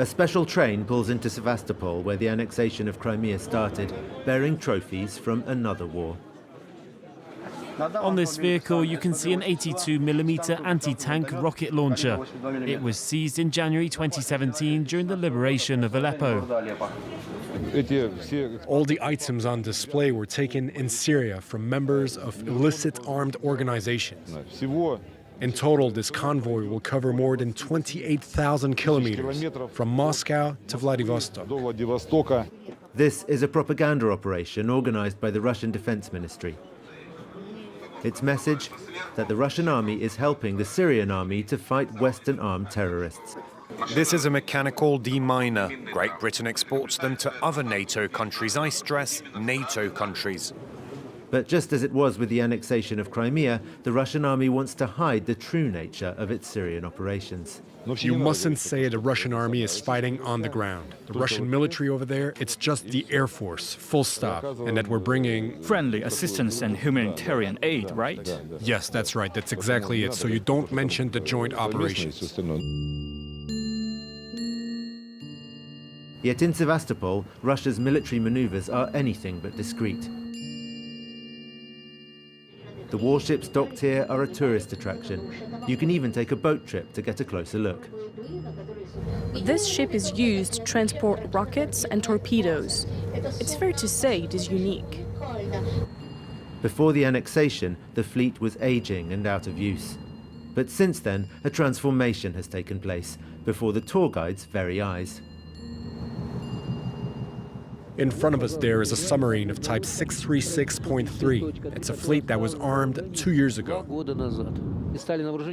A special train pulls into Sevastopol, where the annexation of Crimea started, bearing trophies from another war. On this vehicle, you can see an 82mm anti-tank rocket launcher. It was seized in January 2017 during the liberation of Aleppo. All the items on display were taken in Syria from members of illicit armed organizations. In total, this convoy will cover more than 28,000 kilometers from Moscow to Vladivostok. This is a propaganda operation organized by the Russian Defense Ministry. Its message: that the Russian army is helping the Syrian army to fight Western armed terrorists. This is a mechanical deminer. Great Britain exports them to other NATO countries. I stress NATO countries. But just as it was with the annexation of Crimea, the Russian army wants to hide the true nature of its Syrian operations. You mustn't say the Russian army is fighting on the ground. The Russian military over there, it's just the Air Force, full stop. And that we're bringing friendly assistance and humanitarian aid, right? Yes, that's right. That's exactly it. So you don't mention the joint operations. Yet in Sevastopol, Russia's military maneuvers are anything but discreet. The warships docked here are a tourist attraction. You can even take a boat trip to get a closer look. This ship is used to transport rockets and torpedoes. It's fair to say it is unique. Before the annexation, the fleet was aging and out of use. But since then, a transformation has taken place before the tour guide's very eyes. In front of us there is a submarine of type 636.3. It's a fleet that was armed 2 years ago.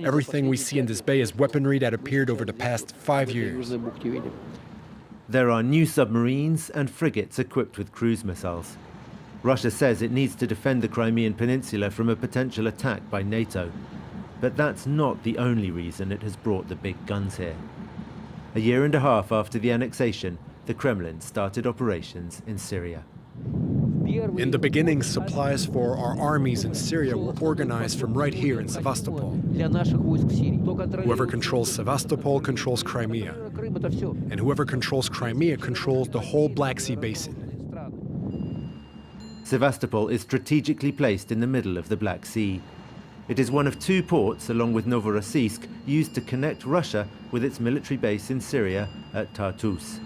Everything we see in this bay is weaponry that appeared over the past 5 years. There are new submarines and frigates equipped with cruise missiles. Russia says it needs to defend the Crimean Peninsula from a potential attack by NATO. But that's not the only reason it has brought the big guns here. A year and a half after the annexation, the Kremlin started operations in Syria. In the beginning, supplies for our armies in Syria were organized from right here in Sevastopol. Whoever controls Sevastopol controls Crimea. And whoever controls Crimea controls the whole Black Sea basin. Sevastopol is strategically placed in the middle of the Black Sea. It is one of two ports, along with Novorossiysk, used to connect Russia with its military base in Syria at Tartus.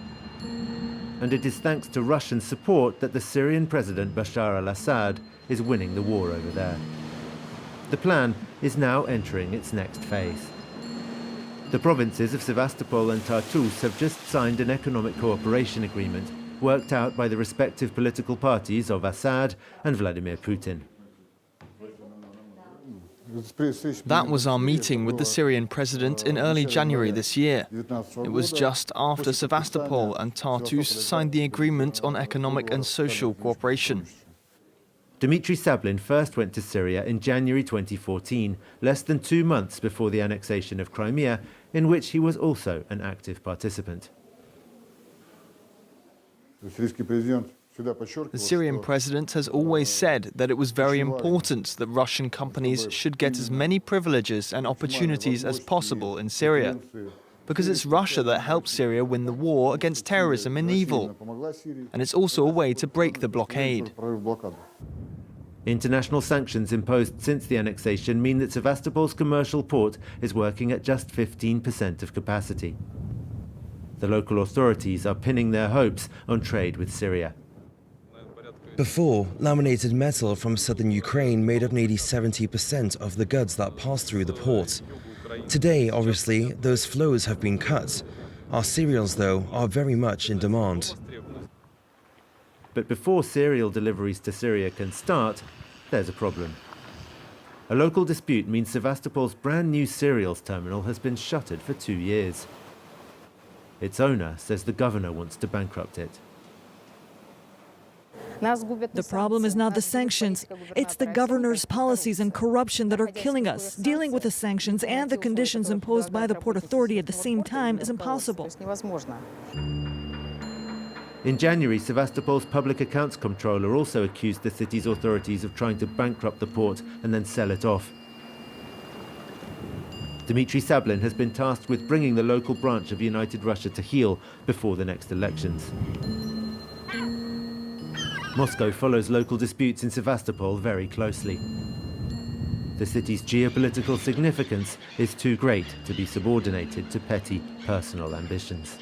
And it is thanks to Russian support that the Syrian President Bashar al-Assad is winning the war over there. The plan is now entering its next phase. The provinces of Sevastopol and Tartus have just signed an economic cooperation agreement worked out by the respective political parties of Assad and Vladimir Putin. That was our meeting with the Syrian president in early January this year. It was just after Sevastopol and Tartus signed the agreement on economic and social cooperation. Dmitry Sablin first went to Syria in January 2014, less than 2 months before the annexation of Crimea, in which he was also an active participant. The Syrian president has always said that it was very important that Russian companies should get as many privileges and opportunities as possible in Syria, because it's Russia that helped Syria win the war against terrorism and evil, and it's also a way to break the blockade. International sanctions imposed since the annexation mean that Sevastopol's commercial port is working at just 15% of capacity. The local authorities are pinning their hopes on trade with Syria. Before, laminated metal from southern Ukraine made up nearly 70% of the goods that passed through the port. Today, obviously, those flows have been cut. Our cereals, though, are very much in demand. But before cereal deliveries to Syria can start, there's a problem. A local dispute means Sevastopol's brand new cereals terminal has been shuttered for 2 years. Its owner says the governor wants to bankrupt it. The problem is not the sanctions. It's the governor's policies and corruption that are killing us. Dealing with the sanctions and the conditions imposed by the Port Authority at the same time is impossible. In January, Sevastopol's public accounts comptroller also accused the city's authorities of trying to bankrupt the port and then sell it off. Dmitry Sablin has been tasked with bringing the local branch of United Russia to heel before the next elections. Moscow follows local disputes in Sevastopol very closely. The city's geopolitical significance is too great to be subordinated to petty personal ambitions.